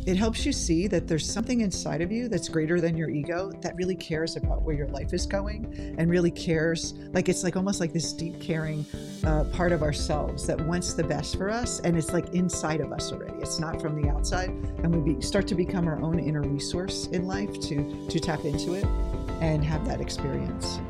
It helps you see that there's something inside of you that's greater than your ego that really cares about where your life is going and really cares. Like it's like almost like this deep caring part of ourselves that wants the best for us. And it's like inside of us already. It's not from the outside. And we start to become our own inner resource in life to tap into it and have that experience.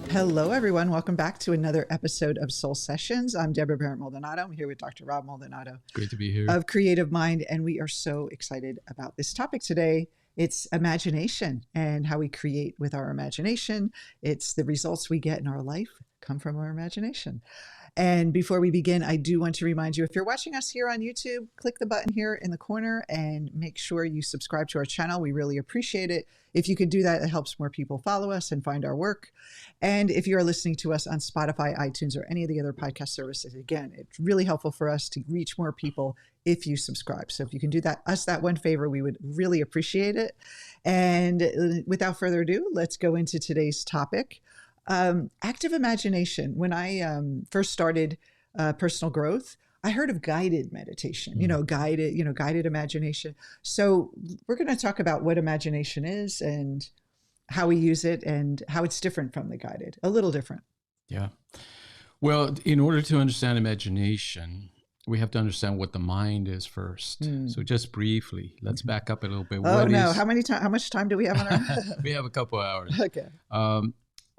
Hello, everyone. Welcome back to another episode of Soul Sessions. I'm Deborah Barrett-Maldonado. I'm here with Dr. Rob Maldonado. Great to be here. Of Creative Mind, and we are so excited about this topic today. It's imagination and how we create with our imagination. It's the results we get in our life come from our imagination. And before we begin, I do want to remind you, if you're watching us here on YouTube, click the button here in the corner and make sure you subscribe to our channel. We really appreciate it. If you could do that, it helps more people follow us and find our work. And if you're listening to us on Spotify, iTunes, or any of the other podcast services, again, it's really helpful for us to reach more people if you subscribe. So if you can do us that one favor, we would really appreciate it. And without further ado, let's go into today's topic. Active imagination. When I first started personal growth, I heard of guided meditation, guided imagination. So we're going to talk about what imagination is and how we use it and how it's different from the guided, a little different. Yeah. Well, in order to understand imagination, we have to understand what the mind is first. So just briefly, let's back up a little bit. How much time do we have on our? We have a couple hours. Okay.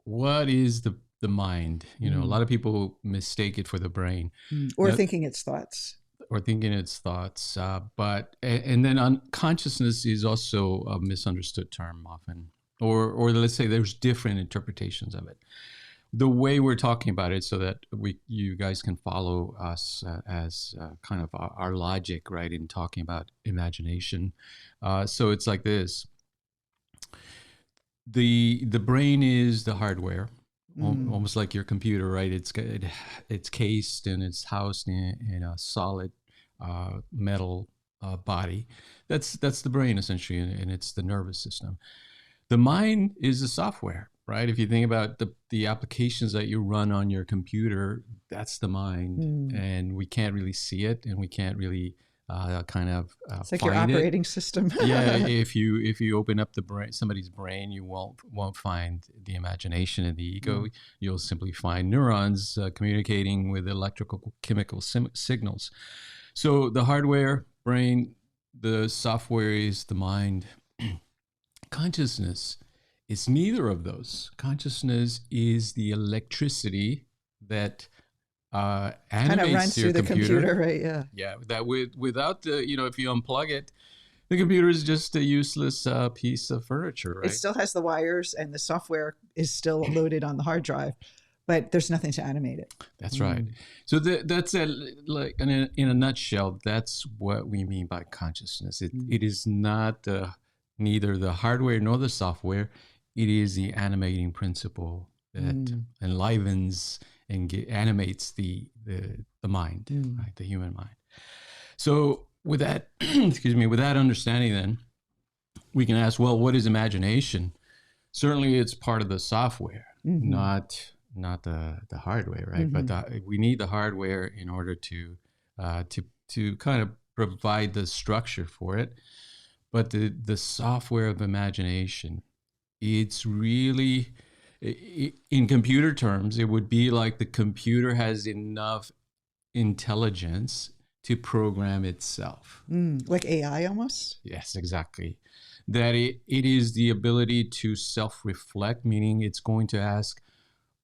What is the mind? A lot of people mistake it for the brain. Or thinking it's thoughts. But then consciousness is also a misunderstood term often. Or let's say there's different interpretations of it. The way we're talking about it so that you guys can follow us as kind of our logic, right, in talking about imagination. So it's like this. The brain is the hardware, almost like your computer, right? It's cased and it's housed in a solid metal body. That's the brain essentially, and it's the nervous system. The mind is the software, right? If you think about the applications that you run on your computer, that's the mind, and we can't really see it, and we can't really it's like your operating system. Yeah, if you open up somebody's brain, you won't find the imagination and the ego. You'll simply find neurons communicating with electrical chemical signals. So the hardware, brain, the software is the mind. Consciousness is neither of those. Consciousness is the electricity that animates kind of runs through the computer, right? Yeah. That without the, if you unplug it, the computer is just a useless piece of furniture, right? It still has the wires and the software is still loaded on the hard drive, but there's nothing to animate it. That's right. So that's like in a nutshell. That's what we mean by consciousness. It is not neither the hardware nor the software. It is the animating principle that enlivens and animates the mind, right? The human mind. So with that, with that understanding, then we can ask, well, what is imagination? Certainly, it's part of the software, not the hardware, right? But we need the hardware in order to kind of provide the structure for it. But the software of imagination, it's really, in computer terms, it would be like the computer has enough intelligence to program itself. Like AI almost? Yes, exactly. That it is the ability to self-reflect, meaning it's going to ask,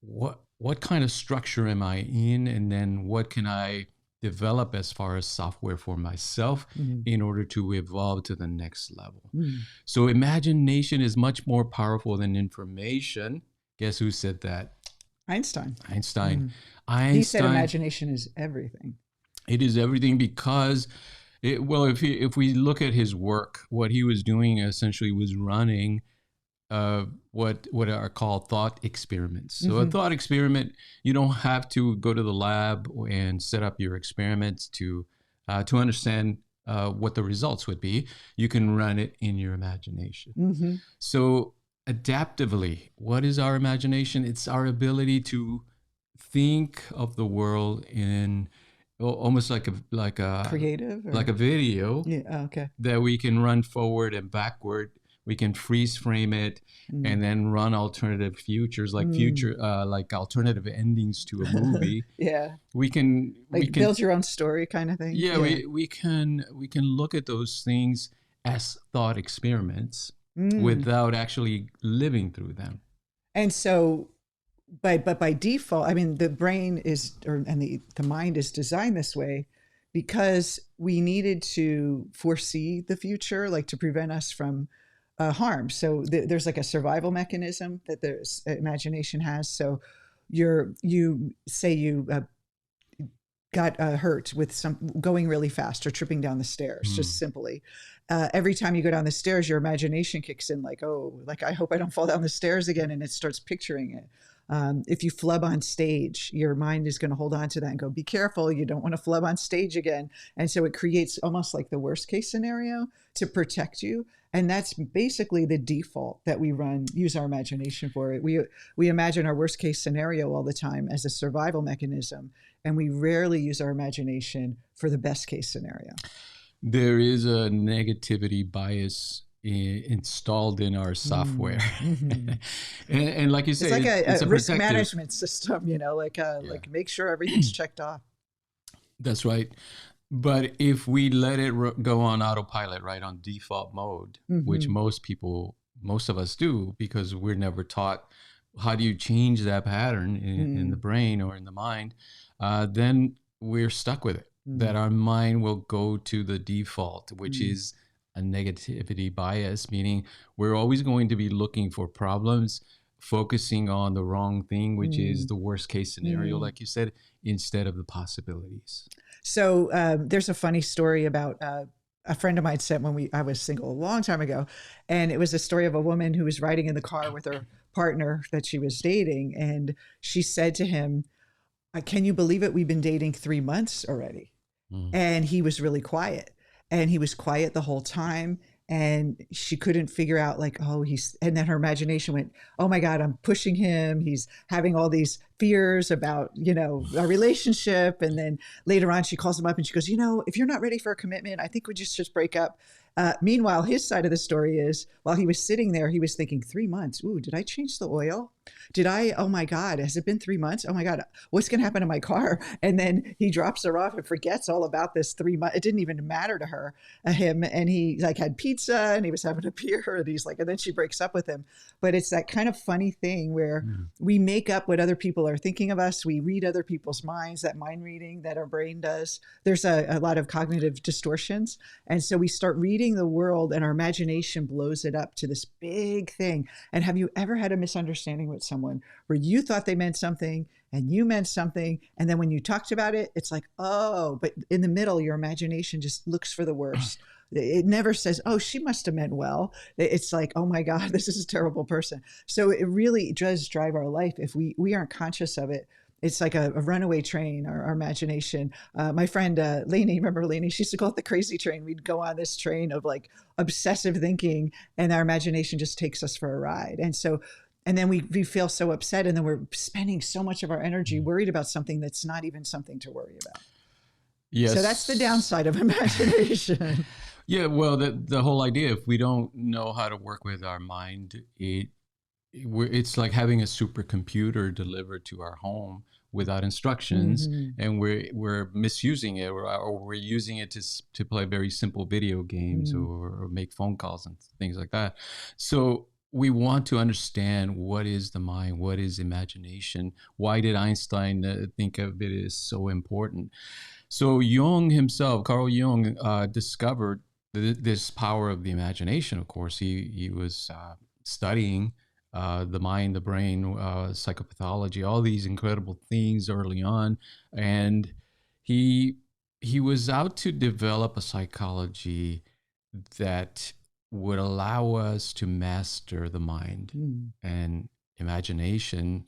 what kind of structure am I in? And then what can I develop as far as software for myself in order to evolve to the next level? So imagination is much more powerful than information. Guess who said that? Einstein. He said imagination is everything. It is everything because, if we look at his work, what he was doing essentially was running what are called thought experiments. So a thought experiment, you don't have to go to the lab and set up your experiments to understand what the results would be. You can run it in your imagination. So adaptively, what is our imagination? It's our ability to think of the world in almost Creative like or a video yeah, okay. that we can run forward and backward. We can freeze frame it Mm. and then run alternative futures, like Mm. like alternative endings to a movie. Yeah. We Like can build your own story kind of thing. yeah Yeah. we can look at those things as thought experiments Mm. without actually living through them. And so but by default, I mean the brain is or and the mind is designed this way because we needed to foresee the future, like to prevent us from harm. So there's like a survival mechanism that there's imagination has. So you say you got hurt with some going really fast or tripping down the stairs, Hmm. just simply. Every time you go down the stairs, your imagination kicks in, like, oh, like I hope I don't fall down the stairs again, and it starts picturing it. If you flub on stage, your mind is going to hold on to that and go, be careful, you don't want to flub on stage again. And so it creates almost like the worst case scenario to protect you. And that's basically the default that we use our imagination for. We imagine our worst case scenario all the time as a survival mechanism, and we rarely use our imagination for the best case scenario. There is a negativity bias installed in our software. Mm-hmm. And like you say, It's like it's a a risk protective. management system, like Yeah, like make sure everything's checked off. that's right. But if we let it go on autopilot, right, on default mode, which Mm-hmm. most of us do, because we're never taught how do you change that pattern in the brain or in the mind, then we're stuck with it. That our mind will go to the default, which is a negativity bias, meaning we're always going to be looking for problems, focusing on the wrong thing, which is the worst case scenario, like you said, instead of the possibilities. So there's a funny story about a friend of mine sent when I was single a long time ago, and it was a story of a woman who was riding in the car with her partner that she was dating, and she said to him, "Can you believe it? We've been dating 3 months already." Mm. And he was really quiet, and he was quiet the whole time, and she couldn't figure out, like, oh, and then her imagination went, oh my god, I'm pushing him, he's having all these fears about our relationship. And then later on she calls him up and she goes, if you're not ready for a commitment, I think we just break up. Meanwhile, his side of the story is, while he was sitting there, he was thinking, 3 months, ooh, did I change the oil? Oh my God, has it been 3 months? Oh my God, what's going to happen to my car? And then he drops her off and forgets all about this 3 months. It didn't even matter to him. And he like had pizza and he was having a beer and he's like, and then she breaks up with him. But it's that kind of funny thing where we make up what other people are thinking of us. We read other people's minds, that mind reading that our brain does. There's a lot of cognitive distortions. And so we start reading the world and our imagination blows it up to this big thing. And have you ever had a misunderstanding with someone where you thought they meant something and you meant something, and then when you talked about it, it's like, oh, but in the middle, your imagination just looks for the worst. It never says, oh, she must have meant well. It's like, oh my God, this is a terrible person. So it really does drive our life if we aren't conscious of it. It's like a runaway train, our imagination. My friend Lainey, remember Lainey? She used to call it the crazy train. We'd go on this train of like obsessive thinking, and our imagination just takes us for a ride. And then we feel so upset, and then we're spending so much of our energy worried about something that's not even something to worry about. Yes. So that's the downside of imagination. Yeah, well, the whole idea, if we don't know how to work with our mind, it's like having a supercomputer delivered to our home without instructions, and we're misusing it, or we're using it to play very simple video games or make phone calls and things like that. So we want to understand what is the mind, what is imagination. Why did Einstein think of it as so important? So Jung himself, Carl Jung, discovered this power of the imagination. Of course, he was studying the mind, the brain, psychopathology, all these incredible things early on, and he was out to develop a psychology that would allow us to master the mind and imagination.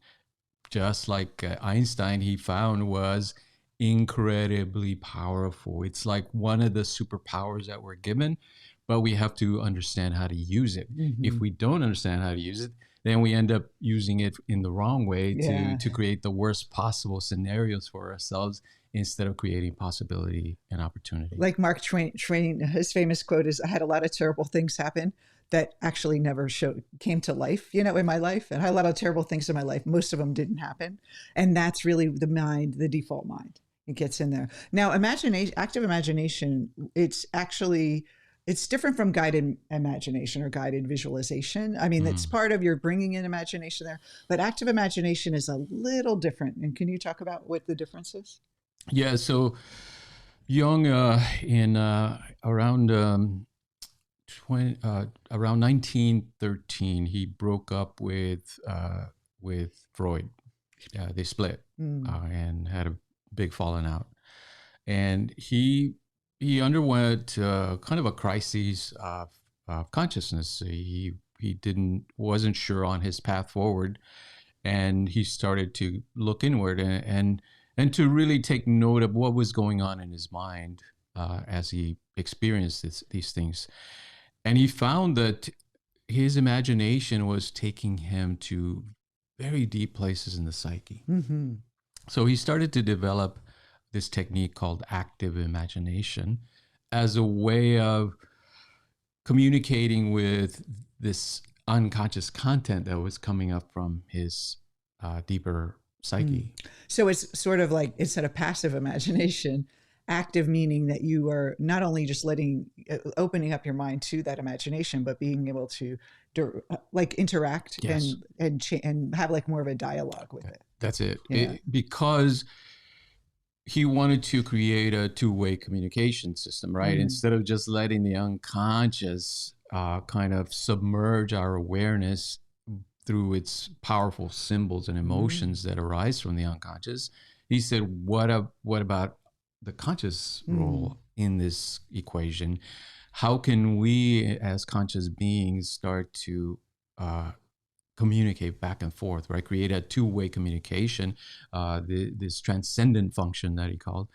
Just like Einstein, he found was incredibly powerful. It's like one of the superpowers that we're given, but we have to understand how to use it. If we don't understand how to use it, then we end up using it in the wrong way Yeah. to create the worst possible scenarios for ourselves instead of creating possibility and opportunity. Like Mark Twain, his famous quote is, "I had a lot of terrible things happen that actually never came to life, in my life. And I had a lot of terrible things in my life. Most of them didn't happen." And that's really the mind, the default mind. It gets in there. Now, active imagination, it's different from guided imagination or guided visualization. I mean, it's part of your bringing in imagination there, but active imagination is a little different. And can you talk about what the difference is? Yeah. So Jung, in around 1913, he broke up with Freud. They split and had a big falling out, and he underwent kind of a crisis of consciousness. He wasn't sure on his path forward, and he started to look inward and to really take note of what was going on in his mind as he experienced these things. And he found that his imagination was taking him to very deep places in the psyche. Mm-hmm. So he started to develop this technique called active imagination as a way of communicating with this unconscious content that was coming up from his deeper psyche. So it's sort of like, instead of passive imagination, active meaning that you are not only just opening up your mind to that imagination, but being able to interact Yes. and have like more of a dialogue with it. That's it. Yeah. Because he wanted to create a two-way communication system, right? Instead of just letting the unconscious kind of submerge our awareness through its powerful symbols and emotions that arise from the unconscious, he said, what about the conscious role in this equation? How can we as conscious beings start to communicate back and forth, right? Create a two-way communication, this transcendent function that he called,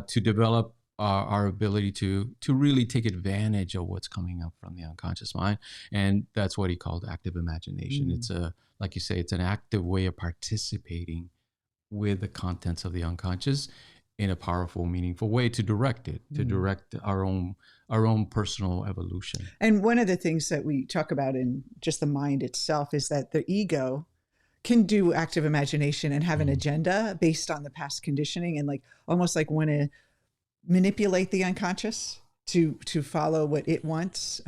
to develop our ability to really take advantage of what's coming up from the unconscious mind. And that's what he called active imagination. It's like you say, it's an active way of participating with the contents of the unconscious in a powerful, meaningful way to direct it, to direct our own personal evolution. And one of the things that we talk about in just the mind itself is that the ego can do active imagination and have an agenda based on the past conditioning, and like almost like want to manipulate the unconscious to follow what it wants.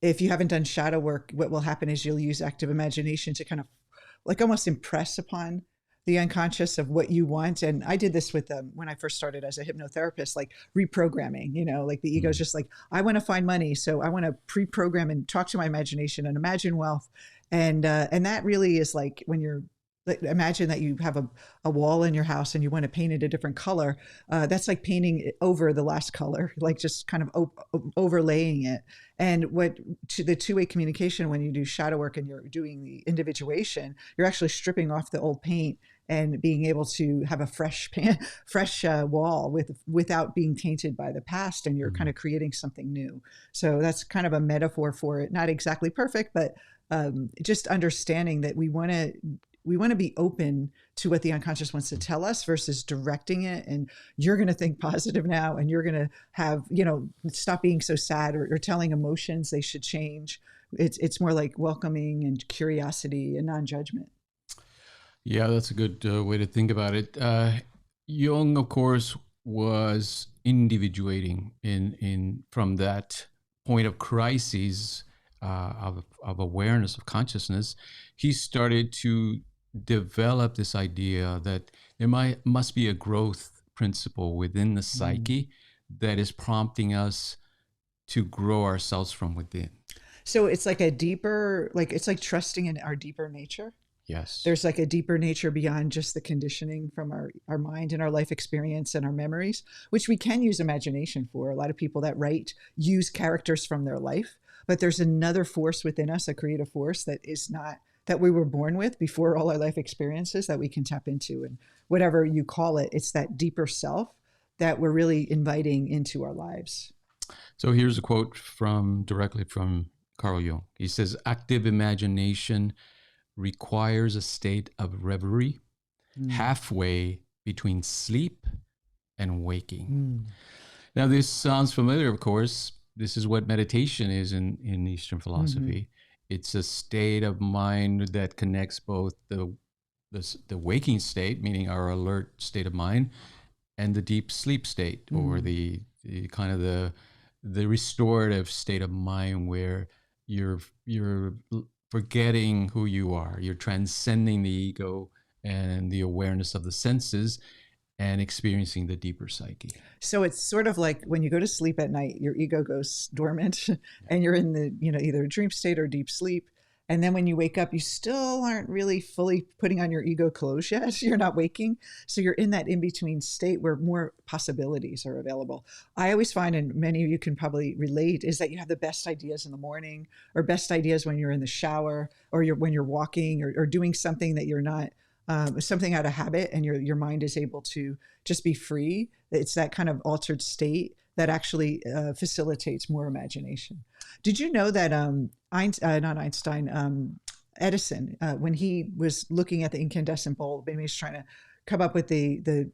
If you haven't done shadow work, what will happen is you'll use active imagination to kind of like almost impress upon the unconscious of what you want. And I did this with when I first started as a hypnotherapist, like reprogramming, like the ego is just like, I want to find money. So I want to pre-program and talk to my imagination and imagine wealth. And that really is like when you're, imagine that you have a wall in your house and you want to paint it a different color. That's like painting it over the last color, like just kind of overlaying it. And the two-way communication, when you do shadow work and you're doing the individuation, you're actually stripping off the old paint and being able to have a fresh wall without being tainted by the past, and you're kind of creating something new. So that's kind of a metaphor for it. Not exactly perfect, but just understanding that we want to be open to what the unconscious wants to tell us versus directing it. And you're going to think positive now, and you're going to have, stop being so sad, or telling emotions they should change. It's more like welcoming and curiosity and non-judgment. Yeah, that's a good way to think about it. Jung, of course, was individuating from that point of crisis of awareness, of consciousness. He started to develop this idea that there must be a growth principle within the psyche that is prompting us to grow ourselves from within. So it's like it's like trusting in our deeper nature. Yes. There's like a deeper nature beyond just the conditioning from our mind and our life experience and our memories, which we can use imagination for. A lot of people that write use characters from their life, but there's another force within us, a creative force that we were born with before all our life experiences, that we can tap into. And whatever you call it, it's that deeper self that we're really inviting into our lives. So here's a quote directly from Carl Jung. He says active imagination requires a state of reverie halfway between sleep and waking. Now, this sounds familiar, of course. This is what meditation is in Eastern philosophy. It's a state of mind that connects both the waking state, meaning our alert state of mind, and the deep sleep state, or the kind of the restorative state of mind where you're forgetting who you are. You're transcending the ego and the awareness of the senses and experiencing the deeper psyche. So it's sort of like when you go to sleep at night, your ego goes dormant and you're in the, either dream state or deep sleep. And then when you wake up, you still aren't really fully putting on your ego clothes yet. You're not waking. So you're in that in-between state where more possibilities are available. I always find, and many of you can probably relate, is that you have the best ideas in the morning, or best ideas when you're in the shower, or when you're walking, or doing something that you're not, something out of habit, and your mind is able to just be free. It's that kind of altered state that actually facilitates more imagination. Did you know that not Einstein, Edison, when he was looking at the incandescent bulb, maybe he's trying to come up with the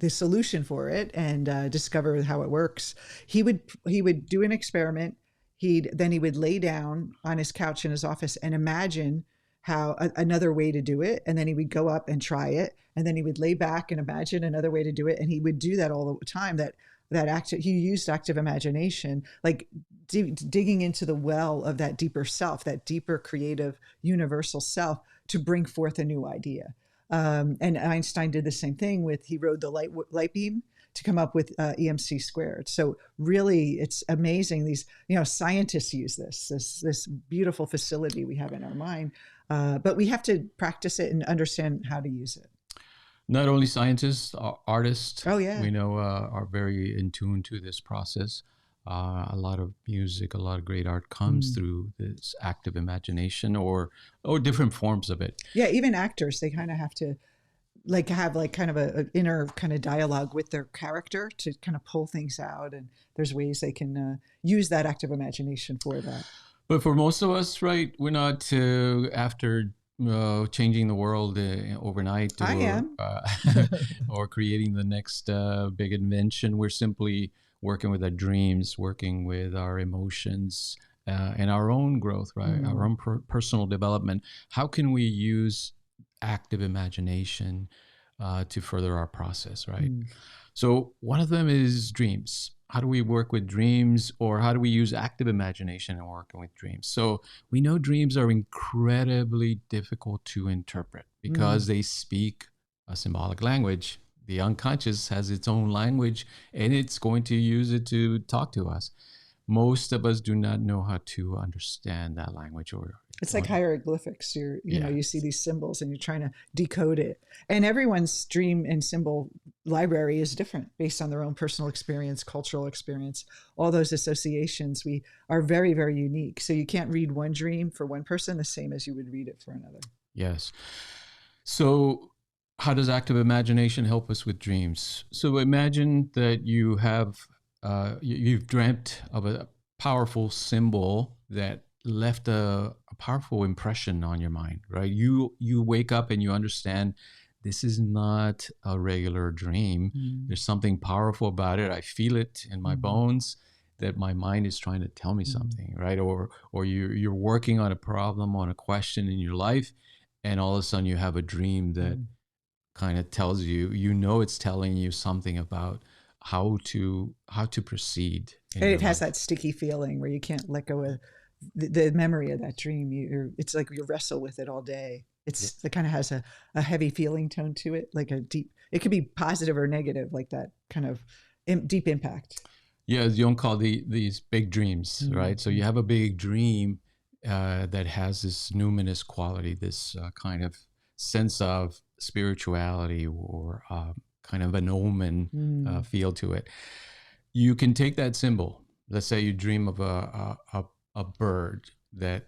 solution for it and discover how it works, he would do an experiment. He would lay down on his couch in his office and imagine how another way to do it, and then he would go up and try it, and then he would lay back and imagine another way to do it, and he would do that all the time. He used active imagination, like digging into the well of that deeper self, that deeper creative universal self, to bring forth a new idea. And Einstein did the same thing he rode the light beam to come up with EMC squared. So really, it's amazing. These, scientists use this beautiful facility we have in our mind, but we have to practice it and understand how to use it. Not only scientists, artists, we know are very in tune to this process. A lot of music, a lot of great art comes through this active imagination or different forms of it. Yeah, even actors, they kind of have to have kind of an inner kind of dialogue with their character to kind of pull things out. And there's ways they can use that active imagination for that. But for most of us, right, we're not after changing the world overnight, or creating the next big invention. We're simply working with our dreams, working with our emotions, and our own growth, right? Our own personal development. How can we use active imagination to further our process, right? So one of them is dreams. How do we work with dreams, or how do we use active imagination in working with dreams? So we know dreams are incredibly difficult to interpret because they speak a symbolic language. The unconscious has its own language, and it's going to use it to talk to us. Most of us do not know how to understand that language, it's like hieroglyphics. You see these symbols and you're trying to decode it. And everyone's dream and symbol library is different based on their own personal experience, cultural experience. All those associations, we are very, very unique. So you can't read one dream for one person the same as you would read it for another. Yes. So how does active imagination help us with dreams? So imagine that you have you've dreamt of a powerful symbol that left a powerful impression on your mind, right? You wake up and you understand this is not a regular dream. There's something powerful about it. I feel it in my bones that my mind is trying to tell me something, right? Or you're working on a problem, on a question in your life, and all of a sudden you have a dream that kind of tells you, it's telling you something about how to proceed. And it has that sticky feeling where you can't let go of the memory of that dream. It's like you wrestle with it all day. It kind of has a heavy feeling tone to it, like a deep, it could be positive or negative, like that kind of deep impact. Yeah, Jung called these big dreams, right? So you have a big dream that has this numinous quality, this kind of sense of spirituality or kind of an omen feel to it. You can take that symbol. Let's say you dream of a bird that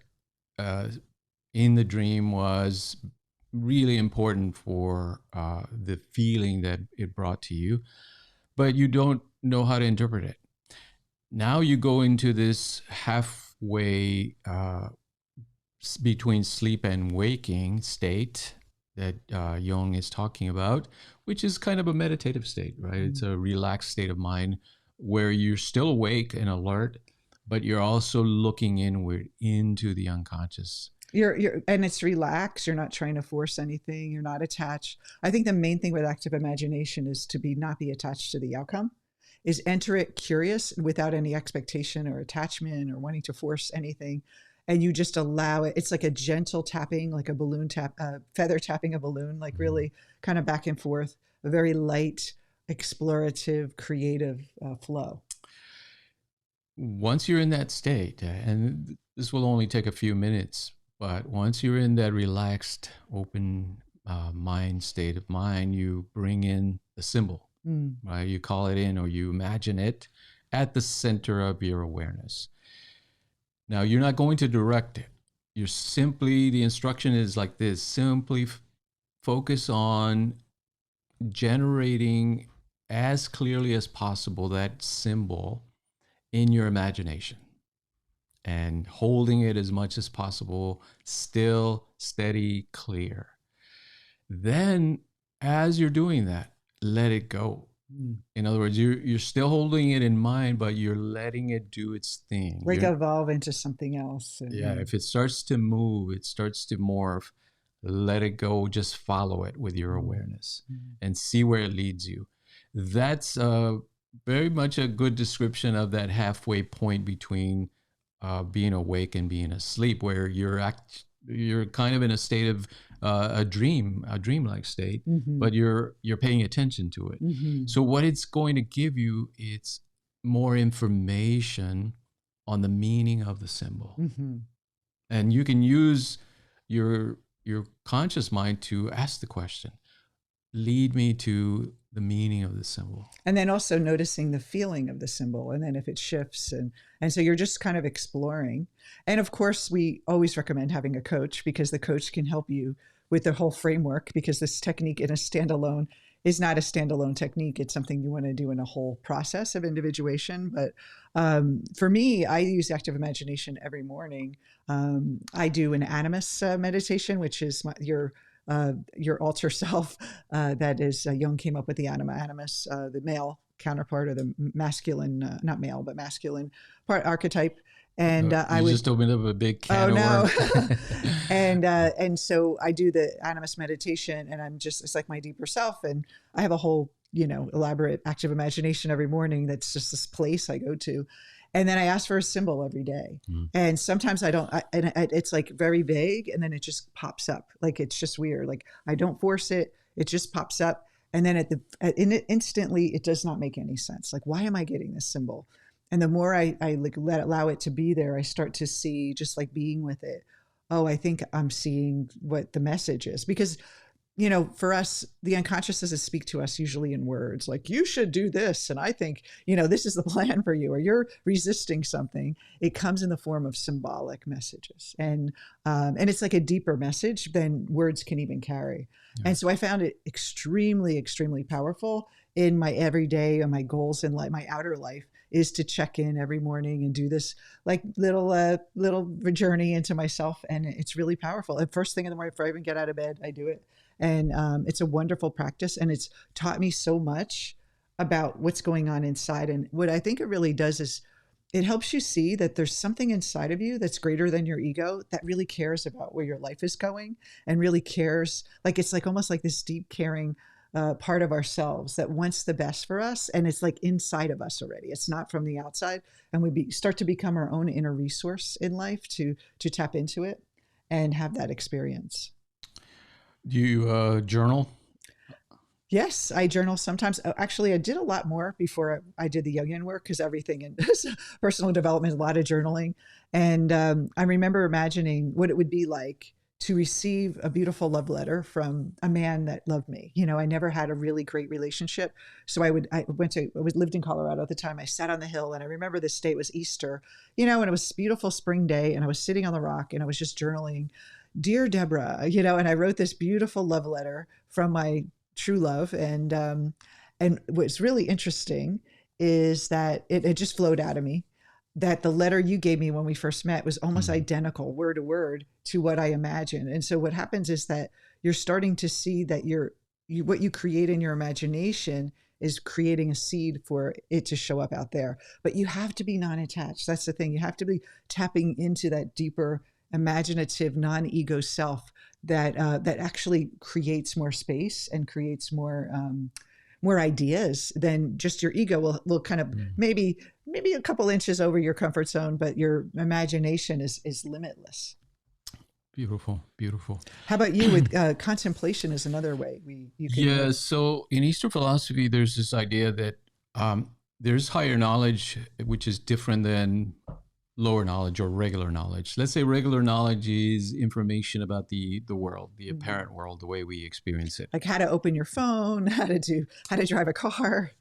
in the dream was really important for the feeling that it brought to you, but you don't know how to interpret it. Now you go into this half halfway between sleep and waking state that Jung is talking about, which is kind of a meditative state, right? It's a relaxed state of mind where you're still awake and alert, but you're also looking inward into the unconscious. And it's relaxed. You're not trying to force anything. You're not attached. I think the main thing with active imagination is to not be attached to the outcome, is enter it curious without any expectation or attachment or wanting to force anything. And you just allow it. It's like a gentle tapping, like a balloon tap, feather tapping a balloon, like really kind of back and forth, a very light, explorative, creative flow. Once you're in that state, and this will only take a few minutes, but once you're in that relaxed, open mind state of mind, you bring in the symbol, right? You call it in or you imagine it at the center of your awareness. Now, you're not going to direct it. You're simply, the instruction is like this, simply focus on generating as clearly as possible that symbol in your imagination and holding it as much as possible, still, steady, clear. Then, as you're doing that, let it go. In other words, you're still holding it in mind, but you're letting it do its thing. Like evolve into something else. Yeah, if it starts to move, it starts to morph, let it go, just follow it with your awareness and see where it leads you. That's very much a good description of that halfway point between being awake and being asleep, where you're kind of in a state of a dreamlike state, but you're paying attention to it. So what it's going to give you, it's more information on the meaning of the symbol, and you can use your conscious mind to ask the question, lead me to the meaning of the symbol. And then also noticing the feeling of the symbol. And then if it shifts and so you're just kind of exploring. And of course, we always recommend having a coach, because the coach can help you with the whole framework, because this technique in a standalone is not a standalone technique. It's something you want to do in a whole process of individuation. But for me, I use active imagination every morning. I do an animus meditation, which is your alter self. That is, Jung came up with the animus, the male counterpart, or the masculine, not male, but masculine part archetype. And I would just open up a big can of worms. And so I do the animus meditation, and it's like my deeper self. And I have a whole, elaborate active imagination every morning. That's just this place I go to. And then I ask for a symbol every day. And sometimes I don't, it's like very vague, and then it just pops up. Like, it's just weird. Like, I don't force it. It just pops up. And then instantly it does not make any sense. Like, why am I getting this symbol? And the more I allow it to be there, I start to see, just like being with it. Oh, I think I'm seeing what the message is. Because, for us, the unconscious doesn't speak to us usually in words like, you should do this. And I think, this is the plan for you, or you're resisting something. It comes in the form of symbolic messages. And it's like a deeper message than words can even carry. Yeah. And so I found it extremely, extremely powerful in my everyday and my goals in my outer life, is to check in every morning and do this like little journey into myself. And it's really powerful. And first thing in the morning, before I even get out of bed, I do it. And it's a wonderful practice. And it's taught me so much about what's going on inside. And what I think it really does is it helps you see that there's something inside of you that's greater than your ego, that really cares about where your life is going, and really cares. Like, it's like almost like this deep caring part of ourselves that wants the best for us. And it's like inside of us already. It's not from the outside. And we start to become our own inner resource in life to tap into it and have that experience. Do you journal? Yes, I journal sometimes. Actually, I did a lot more before I did the Jungian work, because everything in personal development, a lot of journaling. And I remember imagining what it would be like to receive a beautiful love letter from a man that loved me. I never had a really great relationship. So I lived in Colorado at the time. I sat on the hill, and I remember this day, it was Easter, and it was a beautiful spring day, and I was sitting on the rock, and I was just journaling, "Dear Deborah," and I wrote this beautiful love letter from my true love. And what's really interesting is that it just flowed out of me. that the letter you gave me when we first met was almost identical word to word to what I imagined. And so what happens is that you're starting to see that what you create in your imagination is creating a seed for it to show up out there. But you have to be non-attached. That's the thing. You have to be tapping into that deeper, imaginative, non-ego self that actually creates more space and creates more ideas than just your ego will kind of maybe a couple inches over your comfort zone, but your imagination is limitless. Beautiful, beautiful. How about you with contemplation is another way you can. Yeah, so in Eastern philosophy, there's this idea that there's higher knowledge, which is different than lower knowledge or regular knowledge. Let's say regular knowledge is information about the world, the apparent world, the way we experience it. Like how to open your phone, how to drive a car.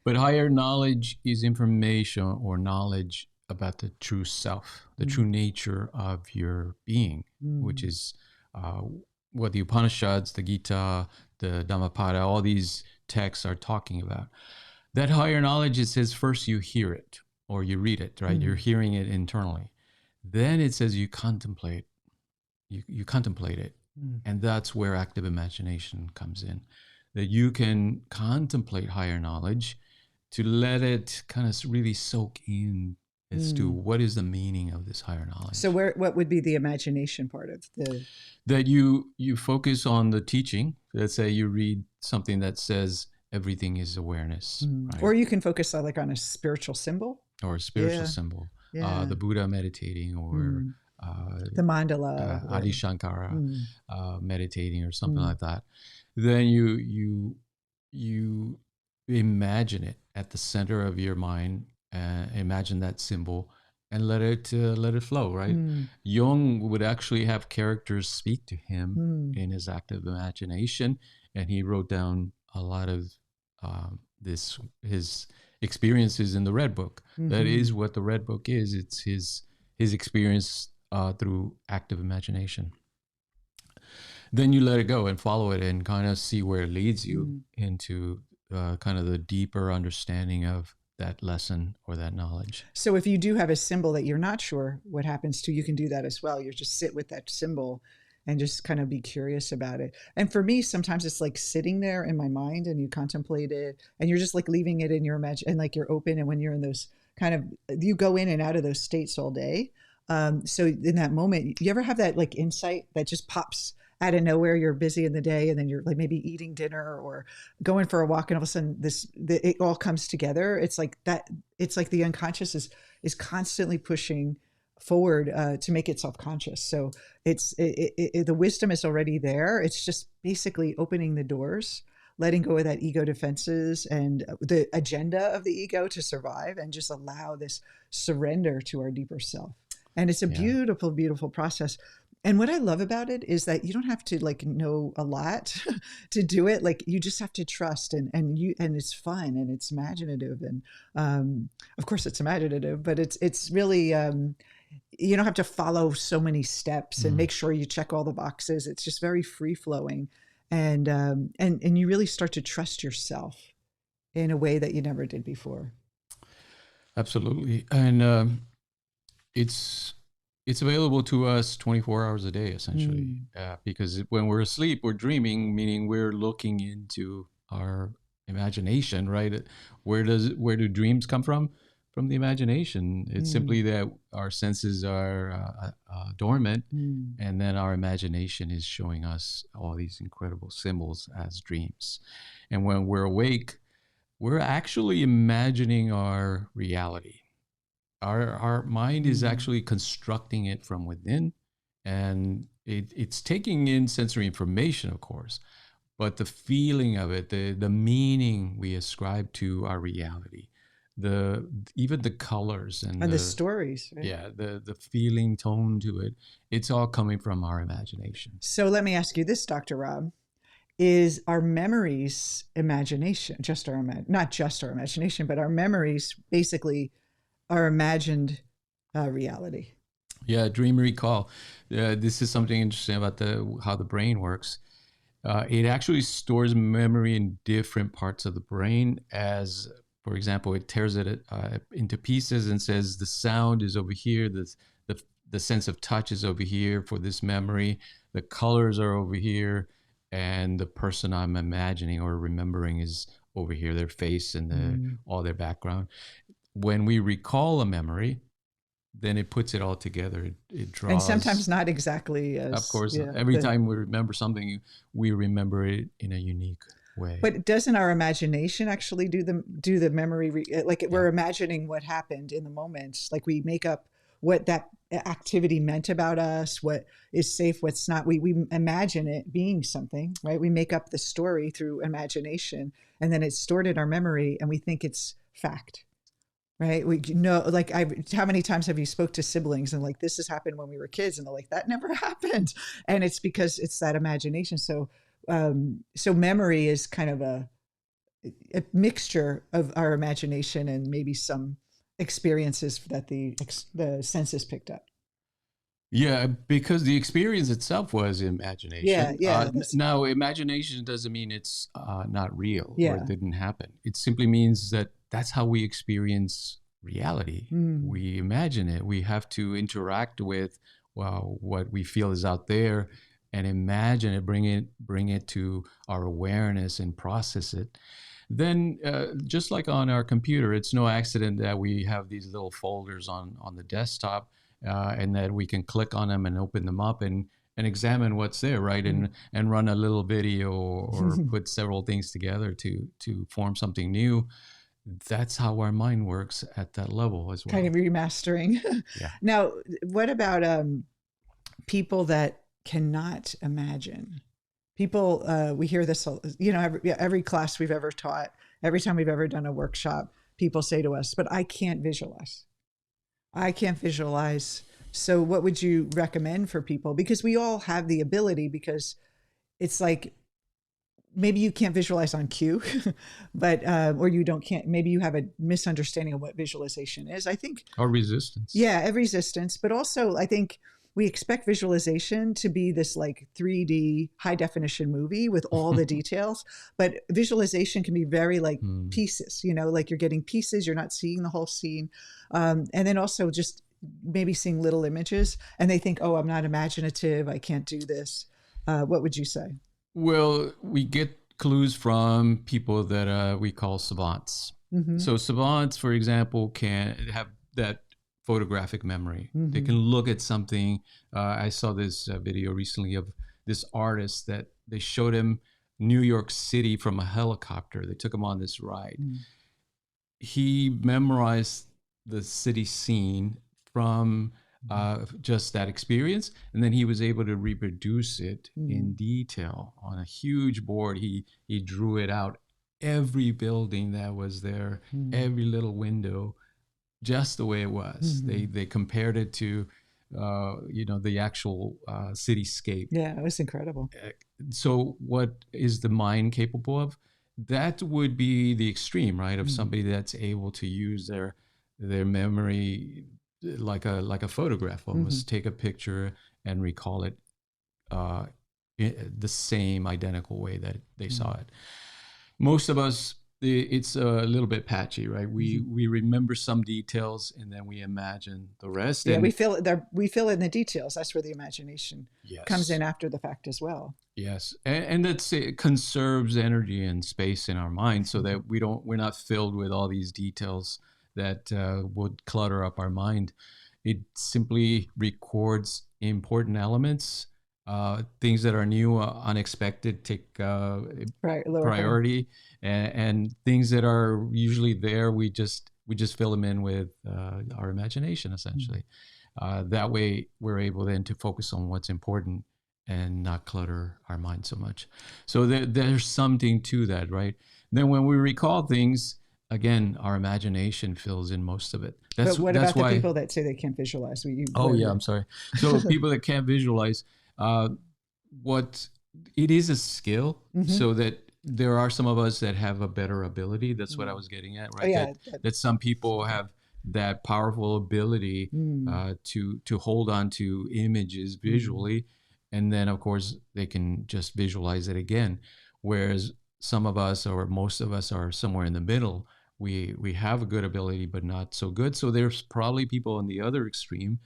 But higher knowledge is information or knowledge about the true self, the true nature of your being, which is what the Upanishads, the Gita, the Dhammapada, all these texts are talking about. That higher knowledge, it says first you hear it or you read it, right? You're hearing it internally. Then it says you contemplate. You contemplate it. And that's where active imagination comes in. That you can contemplate higher knowledge to let it kind of really soak in as to what is the meaning of this higher knowledge. So what would be the imagination part of the... That you focus on the teaching. Let's say you read something that says everything is awareness. Right? Or you can focus on a spiritual symbol. Or a spiritual symbol. Yeah. The Buddha meditating or... the mandala. Adi Shankara meditating or something like that. Then you imagine it at the center of your mind. Imagine that symbol and let it flow, right? Jung would actually have characters speak to him in his active imagination, and he wrote down a lot of his experiences in the Red Book. That is what the Red Book is. It's his experience through active imagination. Then you let it go and follow it and kind of see where it leads you into kind of the deeper understanding of that lesson or that knowledge. So if you do have a symbol that you're not sure what happens to, you can do that as well. You just sit with that symbol and just kind of be curious about it. And for me, sometimes it's like sitting there in my mind and you contemplate it and you're just like leaving it in your imagination and like you're open. And when you're in those kind of, you go in and out of those states all day. So in that moment, you ever have that like insight that just pops out of nowhere? You're busy in the day and then you're like maybe eating dinner or going for a walk and all of a sudden it all comes together. It's like that. It's like the unconscious is constantly pushing forward to make itself conscious. So the wisdom is already there. It's just basically opening the doors, letting go of that ego defenses and the agenda of the ego to survive and just allow this surrender to our deeper self. And it's a beautiful, beautiful process. And what I love about it is that you don't have to like know a lot to do it. Like you just have to trust and it's fun and it's imaginative. And of course it's imaginative, but it's really, you don't have to follow so many steps and make sure you check all the boxes. It's just very free flowing. And you really start to trust yourself in a way that you never did before. Absolutely. And it's available to us 24 hours a day, essentially, because when we're asleep, we're dreaming, meaning we're looking into our imagination, right? Where do dreams come from? From the imagination. It's simply that our senses are dormant, and then our imagination is showing us all these incredible symbols as dreams. And when we're awake, we're actually imagining our reality. Our mind is actually constructing it from within, and it's taking in sensory information, of course, but the feeling of it, the meaning we ascribe to our reality, even the colors and the stories, right? Yeah, the feeling tone to it, it's all coming from our imagination. So let me ask you this, Dr. Rob. Is our memories imagination, not just our imagination, but our memories basically our imagined reality? Yeah, dream recall. This is something interesting about how the brain works. It actually stores memory in different parts of the brain as for example, it tears it into pieces and says the sound is over here, the sense of touch is over here for this memory, the colors are over here, and the person I'm imagining or remembering is over here, their face and all their background. When we recall a memory, then it puts it all together. It draws. And sometimes not exactly as. Of course, every time we remember something, we remember it in a unique way. But doesn't our imagination actually do the memory? Like we're imagining what happened in the moment. Like we make up what that activity meant about us, what is safe, what's not. We imagine it being something, right? We make up the story through imagination, and then it's stored in our memory, and we think it's fact. Right. We know, like, how many times have you spoke to siblings and like, this has happened when we were kids, and they're like, that never happened. And it's because it's that imagination. So memory is kind of a mixture of our imagination and maybe some experiences that the senses picked up. Yeah, because the experience itself was imagination. Yeah. Now, imagination doesn't mean it's not real or it didn't happen. It simply means that that's how we experience reality. We imagine it. We have to interact with, well, what we feel is out there and imagine it, bring it to our awareness and process it. Then just like on our computer, it's no accident that we have these little folders on the desktop and that we can click on them and open them up and examine what's there, right? And run a little video or put several things together to form something new. That's how our mind works at that level as well. Kind of remastering. Yeah. Now, what about people that cannot imagine? People, we hear this, every class we've ever taught, every time we've ever done a workshop, people say to us, but I can't visualize. I can't visualize. So what would you recommend for people? Because we all have the ability, because it's like, maybe you can't visualize on cue, but, or maybe you have a misunderstanding of what visualization is. I think. Or resistance. Yeah, resistance. But also I think we expect visualization to be this like 3D high definition movie with all the details, but visualization can be very like pieces, like you're getting pieces, you're not seeing the whole scene. And then also just maybe seeing little images, and they think, oh, I'm not imaginative, I can't do this. What would you say? Well, we get clues from people that we call savants. So savants, for example, can have that photographic memory. They can look at something. I saw this video recently of this artist that they showed him New York City from a helicopter. They took him on this ride. He memorized the city scene from just that experience, and then he was able to reproduce it in detail on a huge board. He drew it out, every building that was there, every little window, just the way it was. They compared it to the actual cityscape. Yeah, it was incredible. So what is the mind capable of? That would be the extreme, right, of somebody that's able to use their memory like a photograph, almost take a picture and recall it the same identical way that they saw it. Most of us, it's a little bit patchy, right? We remember some details and then we imagine the rest. Yeah, and we fill in the details. That's where the imagination comes in after the fact as well. Yes, and it conserves energy and space in our mind, so that we're not filled with all these details that would clutter up our mind. It simply records important elements, things that are new, unexpected, take priority, and things that are usually there, we just fill them in with our imagination, essentially. That way, we're able then to focus on what's important and not clutter our mind so much. So there's something to that, right? Then when we recall things, again, our imagination fills in most of it. But what about the people that say they can't visualize? I'm sorry. So people that can't visualize, what it is a skill, so that there are some of us that have a better ability. That's what I was getting at, right? Oh, yeah. That some people have that powerful ability to hold on to images visually, and then of course they can just visualize it again. Whereas some of us, or most of us, are somewhere in the middle, we have a good ability, but not so good. So there's probably people on the other extreme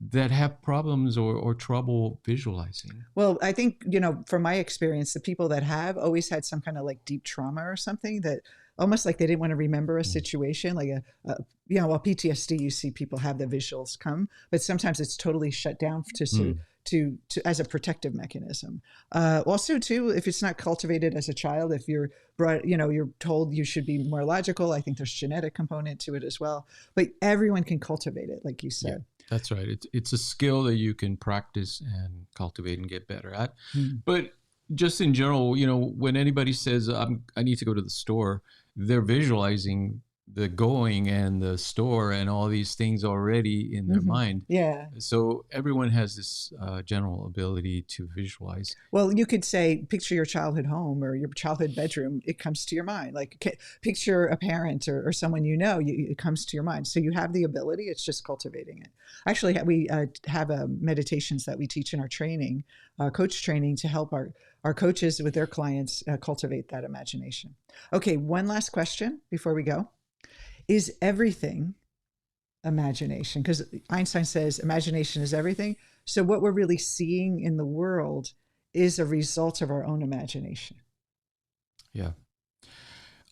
that have problems or trouble visualizing. Well, I think, from my experience, the people that have always had some kind of like deep trauma or something that almost like they didn't want to remember a situation, like well, PTSD, you see people have the visuals come, but sometimes it's totally shut down to as a protective mechanism. Also, too, if it's not cultivated as a child, if you're brought, you're told you should be more logical, I think there's genetic component to it as well. But everyone can cultivate it, like you said. Yeah, that's right. It's a skill that you can practice and cultivate and get better at. But just in general, when anybody says I need to go to the store, they're visualizing the going and the store and all these things already in their mind. Yeah. So everyone has this general ability to visualize. Well, you could say, picture your childhood home or your childhood bedroom. It comes to your mind. Like picture a parent or someone it comes to your mind. So you have the ability. It's just cultivating it. Actually, we have meditations that we teach in our training, coach training, to help our coaches with their clients cultivate that imagination. Okay, one last question before we go. Is everything imagination? Because Einstein says imagination is everything. So what we're really seeing in the world is a result of our own imagination. Yeah.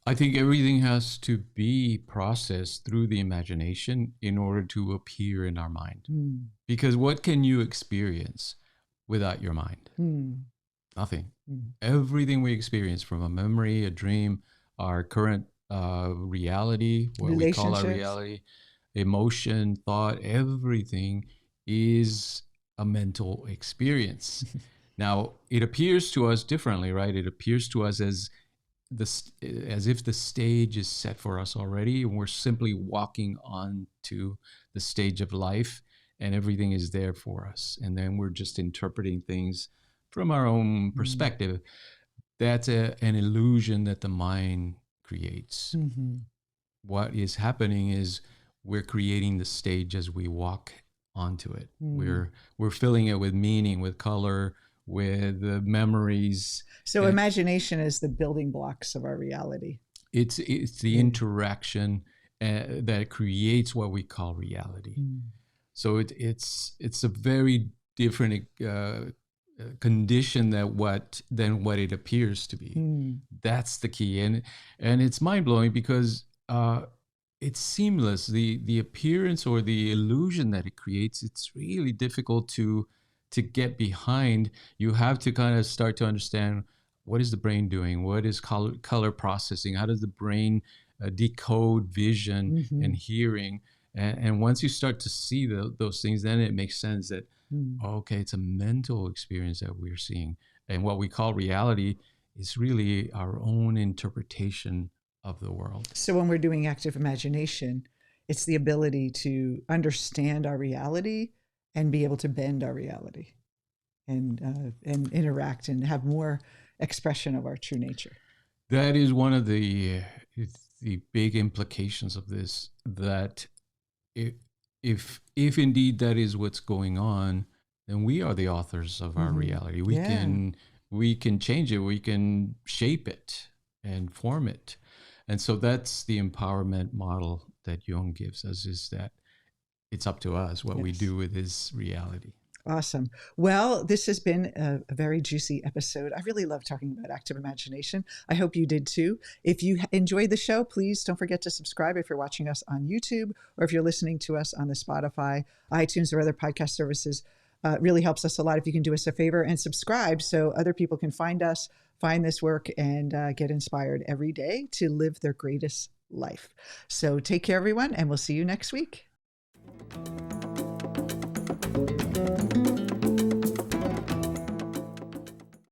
I think everything has to be processed through the imagination in order to appear in our mind. Because what can you experience without your mind? Nothing. Everything we experience, from a memory, a dream, our current reality, what we call our reality, emotion, thought, everything is a mental experience. Now, it appears to us differently, right? It appears to us as if the stage is set for us already, and we're simply walking onto the stage of life, and everything is there for us. And then we're just interpreting things from our own perspective. That's an illusion that the mind creates. What is happening is we're creating the stage as we walk onto it. We're filling it with meaning, with color, with memories. So imagination is the building blocks of our reality. It's the interaction that creates what we call reality. So it's a very different condition than what it appears to be. That's the key, and it's mind-blowing because it's seamless. The appearance or the illusion that it creates, it's really difficult to get behind. You have to kind of start to understand, what is the brain doing? What is color processing? How does the brain decode vision and hearing? And once you start to see those things, then it makes sense that okay, it's a mental experience that we're seeing. And what we call reality is really our own interpretation of the world. So when we're doing active imagination, it's the ability to understand our reality and be able to bend our reality and interact and have more expression of our true nature. That is one of the big implications of this, that if indeed that is what's going on, then we are the authors of our reality. We can change it. We can shape it and form it. And so that's the empowerment model that Jung gives us, is that it's up to us what we do with this reality. Awesome. Well, this has been a very juicy episode. I really love talking about active imagination. I hope you did too. If you enjoyed the show, please don't forget to subscribe if you're watching us on YouTube, or if you're listening to us on the Spotify, iTunes, or other podcast services. It really helps us a lot if you can do us a favor and subscribe so other people can find us, find this work, and get inspired every day to live their greatest life. So take care, everyone, and we'll see you next week.